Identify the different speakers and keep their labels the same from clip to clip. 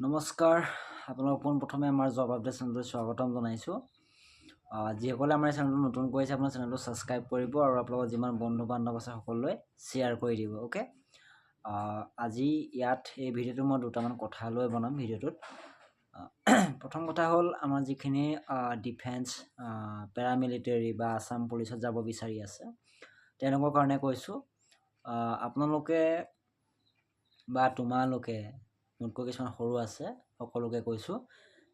Speaker 1: নমস্কাৰ আপোনালোক পোনপ্ৰথমে আমাৰ জব আপডেট চেনেললৈ স্বাগতম জনাইছোঁ। যিসকলে আমাৰ চেনেলটো নতুন কৰিছে আপোনাৰ চেনেলটো ছাবস্ক্ৰাইব কৰিব আৰু আপোনালোকৰ যিমান বন্ধু বান্ধৱ আছে সকলোৱে শ্বেয়াৰ কৰি দিব। অ'কে, আজি ইয়াত এই ভিডিঅ'টো মই দুটামান কথা লৈ বনাম ভিডিঅ'টোত। প্ৰথম কথা হ'ল আমাৰ যিখিনি ডিফেন্স পেৰামিলিটাৰী বা আছাম পুলিচত যাব বিচাৰি আছে তেওঁলোকৰ কাৰণে কৈছোঁ। আপোনালোকে বা তোমালোকে মোতকৈ কিছুমান সৰু আছে সকলোকে কৈছোঁ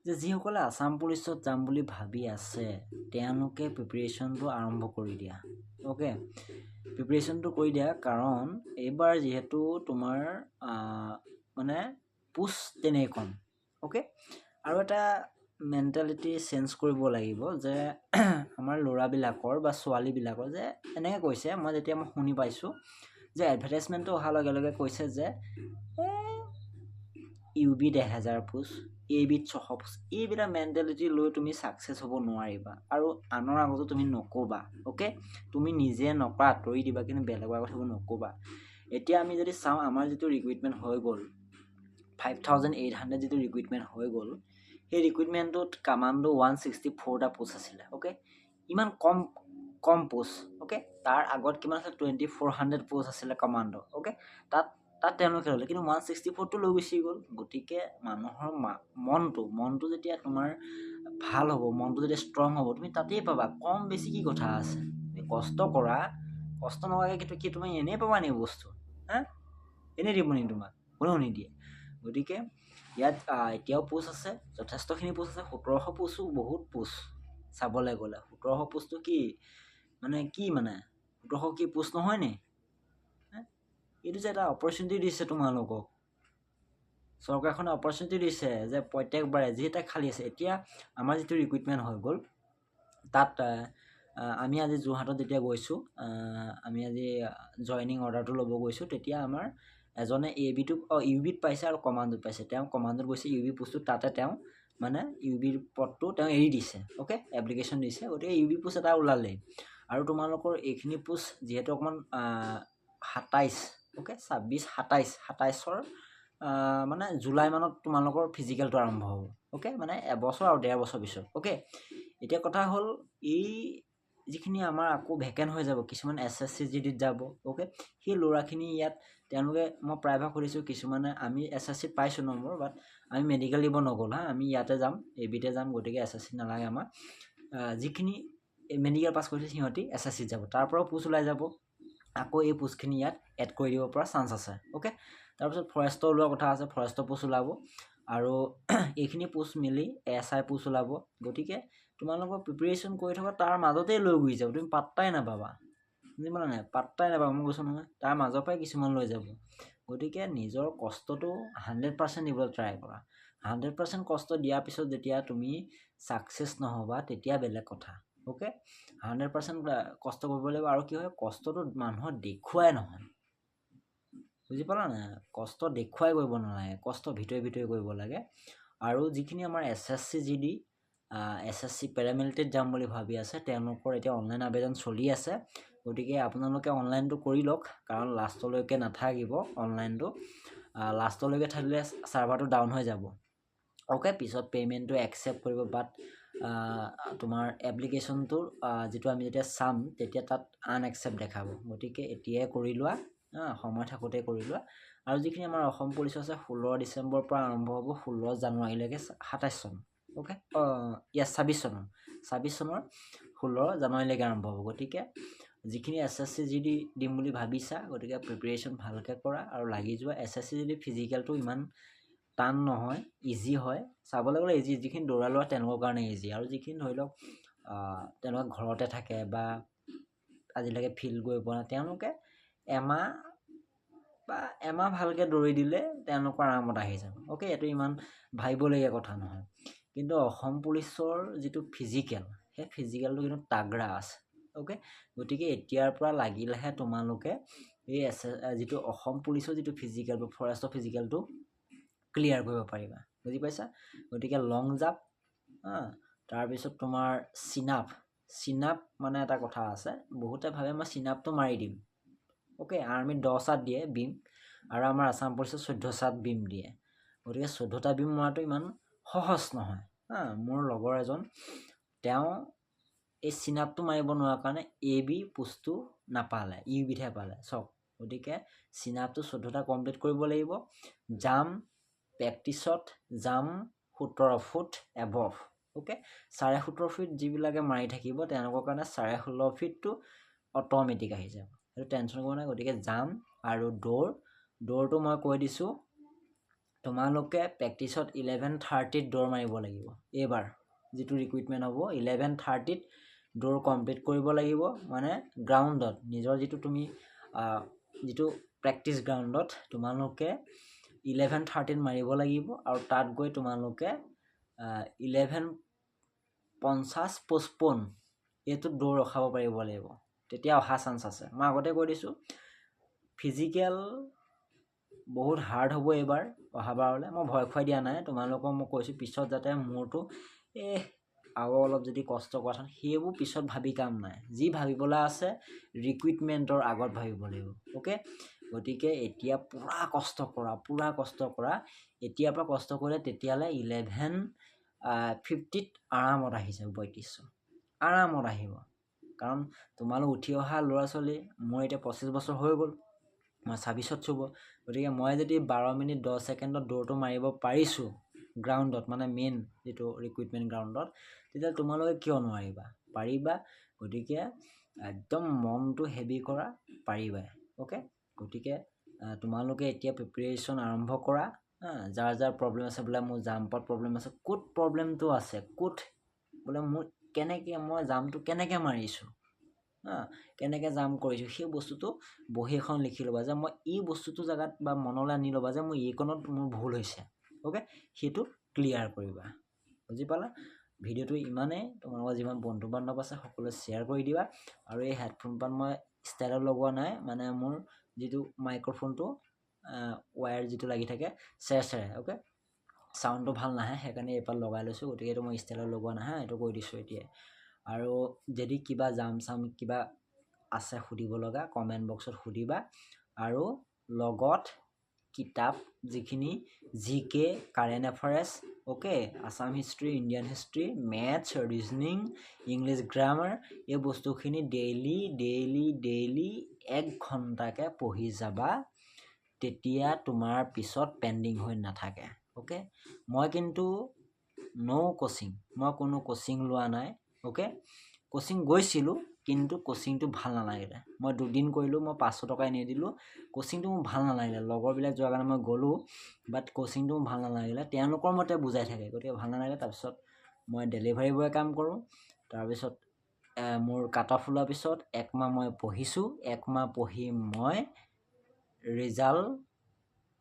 Speaker 1: যে যিসকলে আছাম পুলিচত যাম বুলি ভাবি আছে তেওঁলোকে প্ৰিপেৰেশ্যনটো আৰম্ভ কৰি দিয়া। অ'কে, প্ৰিপেৰেশ্যনটো কৰি দিয়া, কাৰণ এইবাৰ যিহেতু তোমাৰ মানে পোষ্ট তেনেই কম। অ'কে, আৰু এটা মেণ্টেলিটি চেঞ্জ কৰিব লাগিব যে আমাৰ ল'ৰাবিলাকৰ বা ছোৱালীবিলাকৰ যে এনেকৈ কৈছে, মই শুনি পাইছোঁ যে এডভাৰটাইজমেণ্টটো অহাৰ লগে লগে কৈছে যে UB-ত 1000 পোষ্ট, AB-ত 600 পোষ্ট। এইবিলাক মেণ্টেলিটি লৈ তুমি ছাকচেছ হ'ব নোৱাৰিবা আৰু আনৰ আগতো তুমি নক'বা। অ'কে, তুমি নিজে নকৰা আঁতৰি দিবা, কিন্তু বেলেগৰ আগত সেইবোৰ নক'বা। এতিয়া আমি যদি চাওঁ আমাৰ যিটো ৰিক্ৰুইটমেণ্ট হৈ গ'ল 5800 যিটো ৰিক্ৰুইটমেণ্ট হৈ গ'ল, সেই ৰিক্ৰুইটমেণ্টটোত কামাণ্ডো 164টা পোষ্ট আছিলে। অ'কে, ইমান কম পোষ্ট। অ'কে, তাৰ আগত কিমান আছিলে 2400 পোষ্ট আছিলে কামাণ্ডো। অ'কে, তাত তেওঁলোকে ল'লে, কিন্তু 164টো লৈ গুচি গ'ল। গতিকে মানুহৰ মনটো যেতিয়া তোমাৰ ভাল হ'ব, মনটো যেতিয়া ষ্ট্ৰং হ'ব, তুমি তাতেই পাবা। কম বেছি কি কথা আছে, তুমি কষ্ট কৰা, কষ্ট নকৰাকৈ কিন্তু কি তুমি এনেই পাবা নেকি বস্তু? এনেই দিব নেকি তোমাক? কোনেও নিদিয়ে। গতিকে ইয়াত এতিয়াও পোষ্ট আছে, যথেষ্টখিনি পোষ্ট আছে। 1700 পোষ্টো বহুত পোষ্ট চাবলৈ গ'লে। 1700 পোষ্টটো কি মানে 1700 কি পোষ্ট নহয় নে? এইটো যে এটা অপৰচুনিটি দিছে তোমালোকক, চৰকাৰখনে অপৰচুনিটি দিছে যে প্ৰত্যেকবাৰে যিহেতু খালী আছে। এতিয়া আমাৰ যিটো ৰিক্ৰুইটমেণ্ট হৈ গ'ল তাত আমি আজি যোৰহাটত যেতিয়া গৈছোঁ, আমি আজি জইনিং অৰ্ডাৰটো ল'ব গৈছোঁ, তেতিয়া আমাৰ এজনে UB-ত পাইছে আৰু কমাণ্ডোত পাইছে। তেওঁ কমাণ্ডোত গৈছে UB পোষ্টটোত, তাতে তেওঁ মানে UB-ৰ পদটো তেওঁ এৰি দিছে। অ'কে, এপ্লিকেশ্যন দিছে। গতিকে UB পোষ্ট এটা ওলালেই। আৰু তোমালোকৰ এইখিনি পোষ্ট যিহেতু অকণমান 27 অ'কে 27-28-27ৰ মানে জুলাই মানত তোমালোকৰ ফিজিকেলটো আৰম্ভ হ'ব। অ'কে, মানে এবছৰ আৰু 1.5 বছৰ পিছত। অ'কে, এতিয়া কথা হ'ল এই যিখিনি আমাৰ আকৌ ভেকেণ্ট হৈ যাব, কিছুমান SSC GDত যাব। অ'কে, সেই ল'ৰাখিনি ইয়াত তেওঁলোকে, মই প্ৰায়ভাগ সুধিছোঁ, কিছুমানে আমি SSCত পাইছোঁ নম্বৰ, বাট আমি মেডিকেল দিব নগ'ল। আমি ইয়াতে যাম, AB-তে যাম, গতিকে SSC নালাগে আমাক। যিখিনি মেডিকেল পাছ কৰিছে সিহঁতি SSCত যাব, তাৰ পৰাও পোষ্ট ওলাই যাব। আকৌ এই পোষ্টখিনি ইয়াত এড কৰি দিব পৰা চান্স আছে। অ'কে, তাৰপিছত ফৰেষ্টৰ ওলোৱাৰ কথা আছে, ফৰেষ্টৰ পোষ্ট ওলাব আৰু এইখিনি পোষ্ট মিলি SI পোষ্ট ওলাব। গতিকে তোমালোকৰ প্ৰিপেৰেশ্যন কৰি থকা তাৰ মাজতেই লৈ গুচি যাব, তুমি পাত্তাই নাপাবা। বুজি পালা নাই? পাত্তাই নাপাবা, মই কৈছোঁ নহয়, তাৰ মাজৰ পৰাই কিছুমান লৈ যাব। গতিকে নিজৰ কষ্টটো 100% দিবলৈ ট্ৰাই কৰা। 100% কষ্ট দিয়াৰ পিছত যেতিয়া তুমি ছাকচেছ নহ'বা, তেতিয়া বেলেগ কথা। অ'কে, 100% কষ্ট কৰিব লাগিব। আৰু কি হয়, কষ্টটো মানুহক দেখুৱাই নহয়, বুজি পালা নাই? কষ্ট দেখুৱাই কৰিব নালাগে, কষ্ট ভিতৰি কৰিব লাগে। আৰু যিখিনি আমাৰ SSC GD SSC পেৰামিলিটাৰীত যাম বুলি ভাবি আছে, তেওঁলোকৰ এতিয়া অনলাইন আবেদন চলি আছে। গতিকে আপোনালোকে অনলাইনটো কৰি লওক, কাৰণ লাষ্টলৈকে নাথাকিব অনলাইনটো। লাষ্টলৈকে থাকিলে ছাৰ্ভাৰটো ডাউন হৈ যাব। অ'কে, পিছত পে'মেণ্টটো একচেপ্ট কৰিব, বাট তোমাৰ এপ্লিকেশ্যনটোৰ যিটো আমি যেতিয়া চাম তেতিয়া তাত আনএকচেপ্ট দেখাব। গতিকে এতিয়াই কৰি লোৱা, সময় থাকোঁতে কৰি লোৱা। আৰু যিখিনি আমাৰ অসম পুলিচ আছে 16 ডিচেম্বৰৰ পৰা আৰম্ভ হ'ব, 16 জানুৱাৰীলৈকে 27 চন। অ'কে, 26 চনৰ 16 জানুৱাৰীলৈকে আৰম্ভ হ'ব। গতিকে যিখিনি SSC GD দিম বুলি ভাবিছা, গতিকে প্ৰিপেৰেশ্যন ভালকৈ কৰা আৰু লাগি যোৱা। SSC GD ফিজিকেলটো ইমান টান নহয়, ইজি হয়। চাবলৈ গ'লে ইজি, যিখিনি দৌৰা লোৱা তেওঁলোকৰ কাৰণে ইজি। আৰু যিখিনি ধৰি লওক তেওঁলোকে ঘৰতে থাকে বা আজিলৈকে ফিল্ড গৈ পোৱা নাই, তেওঁলোকে এমাহ ভালকৈ দৌৰি দিলে তেওঁলোকৰ আৰামত আহি যাব। অ'কে, এইটো ইমান ভাবিবলগীয়া কথা নহয়। কিন্তু অসম পুলিচৰ যিটো ফিজিকেল, সেই ফিজিকেলটো কিন্তু তাগৰা আছে। অ'কে, গতিকে এতিয়াৰ পৰা লাগিলেহে তোমালোকে এই যিটো অসম পুলিচৰ যিটো ফিজিকেল বা ফৰেষ্টৰ ফিজিকেলটো ক্লিয়াৰ কৰিব পাৰিবা। বুজি পাইছা? গতিকে লং জাম্প, তাৰপিছত তোমাৰ চিনাপ মানে এটা কথা আছে, বহুতে ভাবে মই চিনাপটো মাৰি দিম। অ'কে, আৰ্মিত 10 চাত দিয়ে বিম, আৰু আমাৰ আছাম পুলিচত 14 চাত বিম দিয়ে। গতিকে 14টা বিম মৰাটো ইমান সহজ নহয় হা। মোৰ লগৰ এজন তেওঁ এই চিনাপটো মাৰিব নোৱাৰা কাৰণে AB পোষ্টটো নাপালে, ইউবিতহে পালে চাওক। গতিকে চিনাপটো 14টা কমপ্লিট কৰিব লাগিব। জাম প্ৰেক্টিছত জাম 17 ফুট এবভ, অ'কে। 17.5 ফিট যিবিলাকে মাৰি থাকিব তেওঁলোকৰ কাৰণে 16.5 ফিটটো অট'মেটিক আহি যাব, সেইটো টেনশ্যন কৰিব নাই। গতিকে জাম আৰু দৌৰটো মই কৈ দিছোঁ, তোমালোকে প্ৰেক্টিছত 11:30ত দৌৰ মাৰিব লাগিব। এইবাৰ যিটো ৰিকুইটমেণ্ট হ'ব 11:30ত দৌৰ কমপ্লিট কৰিব লাগিব, মানে গ্ৰাউণ্ডত নিজৰ যিটো প্ৰেক্টিছ গ্ৰাউণ্ডত তোমালোকে 11:30ত মাৰিব লাগিব। আৰু তাত গৈ তোমালোকে 11:50 পষ্টপ'ন এইটোত দৌৰ ৰখাব পাৰিব লাগিব, তেতিয়া অহা চান্স আছে। মই আগতে কৈ দিছোঁ ফিজিকেল বহুত হাৰ্ড হ'ব এইবাৰ, অহাবাৰলৈ মই ভয় খুৱাই দিয়া নাই তোমালোকক। মই কৈছোঁ পিছত যাতে মোৰতো আৰু অলপ যদি কষ্ট কৰা থাকে সেইবোৰ পিছত ভাবি কাম নাই, যি ভাবিবলৈ আছে ৰিকুইটমেণ্টৰ আগত ভাবিব লাগিব, অ'কে। গতিকে এতিয়া পূৰা কষ্ট কৰা, এতিয়াৰ পৰা কষ্ট কৰিলে তেতিয়ালৈ 11:50ত আৰামত আহি যাব 3200, আৰামত আহিব। কাৰণ তোমালোক উঠি অহা ল'ৰা ছোৱালী, মোৰ এতিয়া 25 বছৰ হৈ গ'ল, মই 26ত চুব। গতিকে মই যদি 12 মিনিট 10 ছেকেণ্ডত দৌৰটো মাৰিব পাৰিছোঁ গ্ৰাউণ্ডত, মানে মেইন যিটো ৰিকুইটমেণ্ট গ্ৰাউণ্ডত, তেতিয়া তোমালোকে কিয় নোৱাৰিবা, পাৰিবা। গতিকে একদম মনটো হেভি কৰা, পাৰিবাই, অ'কে। গতিকে তোমালোকে এতিয়া প্ৰিপেৰেশ্যন আৰম্ভ কৰা। যাৰ প্ৰব্লেম আছে, বোলে মোৰ জাম্পত প্ৰব্লেম আছে, ক'ত প্ৰব্লেমটো আছে, ক'ত বোলে মোৰ মই জাম্পটো কেনেকৈ মাৰিছোঁ, কেনেকৈ জাম্প কৰিছোঁ, সেই বস্তুটো বহী এখন লিখি ল'বা যে মই এই বস্তুটো জেগাত, বা মনলৈ আনি ল'বা যে মোৰ এইকণত মোৰ ভুল হৈছে, অ'কে। সেইটো ক্লিয়াৰ কৰিবা, বুজি পালা। ভিডিঅ'টো ইমানেই, তোমালোকৰ যিমান বন্ধু বান্ধৱ আছে সকলোৱে শ্বেয়াৰ কৰি দিবা। আৰু এই হেডফোনপাত মই ষ্টাইলত লগোৱা নাই, মানে মোৰ যিটো মাইক্ৰফোনটো ৱায়াৰ যিটো লাগি থাকে চেৰে, অ'কে, চাউণ্ডটো ভাল নাহে, সেইকাৰণে এইপাত লগাই লৈছোঁ। গতিকে এইটো মই ষ্টাইলত লগোৱা নাহে, এইটো কৈ দিছোঁ এতিয়াই। আৰু যদি কিবা জাম কিবা আছে সুধিব লগা, কমেণ্ট বক্সত সুধিবা। আৰু লগত কিতাপ যিখিনি GK, current affairs, okay, Assam history, Indian history, maths, reasoning, English grammar, এই বস্তুখিনি ডেইলি 1 ঘণ্টাকৈ পঢ়ি যাবা, তেতিয়া তোমাৰ পিছত পেণ্ডিং হৈ নাথাকে, অ'কে। মই কিন্তু মই কোনো কচিং লোৱা নাই, অ'কে। কচিং গৈছিলোঁ কিন্তু কচিংটো ভাল নালাগিলে, মই 2 দিন কৰিলোঁ, মই 500 টকা এনেই দিলোঁ, কচিংটো মোৰ ভাল নালাগিলে। লগৰবিলাক যোৱাৰ কাৰণে মই গ'লোঁ, বাট কচিংটো মোৰ ভাল নালাগিলে, তেওঁলোকৰ মতে বুজাই থাকে, গতিকে ভাল নালাগিলে। তাৰপিছত মই ডেলিভাৰী বয় কাম কৰোঁ। তাৰপিছত মোৰ কাট অফ ওলোৱাৰ পিছত 1 মাহ মই পঢ়িছোঁ, 1 মাহ পঢ়ি মই ৰিজাল্ট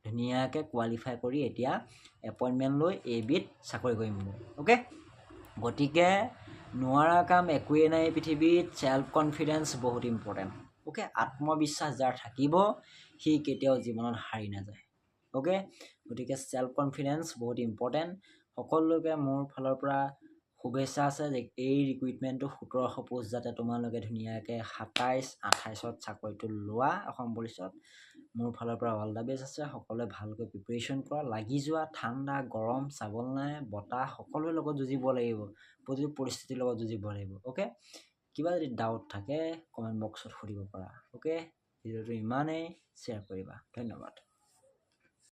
Speaker 1: ধুনীয়াকৈ কোৱালিফাই কৰি এতিয়া এপইণ্টমেণ্ট লৈ ABত চাকৰি কৰিম, অ'কে। গতিকে নোৱাৰা কাম একোৱেই নাই পৃথিৱীত, ছেল্ফ কনফিডেন্স বহুত ইম্পৰ্টেণ্ট, অ'কে। আত্মবিশ্বাস যাৰ থাকিব সি কেতিয়াও জীৱনত হাৰি নাযায়, অ'কে। গতিকে ছেল্ফ কনফিডেন্স বহুত ইম্পৰ্টেণ্ট। সকলোকে মোৰ ফালৰ পৰা শুভেচ্ছা আছে যে এই ৰিকুইটমেণ্টটো 1700 পোষ্ট যাতে তোমালোকে ধুনীয়াকৈ 27-28ত চাকৰিটো লোৱা অসম পুলিচত। মোৰ ফালৰ পৰা অল দ্য বেষ্ট আছে। সকলোৱে ভালকৈ প্ৰিপেৰেশ্যন কৰা, লাগি যোৱা। ঠাণ্ডা গৰম চাবল নাই, বতাহ, সকলোৰে লগত যুঁজিব লাগিব, প্ৰতিটো পৰিস্থিতিৰ লগত যুঁজিব লাগিব, অ'কে। কিবা যদি ডাউট থাকে কমেণ্ট বক্সত সুধিব পাৰা, অ'কে। ভিডিঅ'টো ইমানেই, শ্বেয়াৰ কৰিবা, ধন্যবাদ।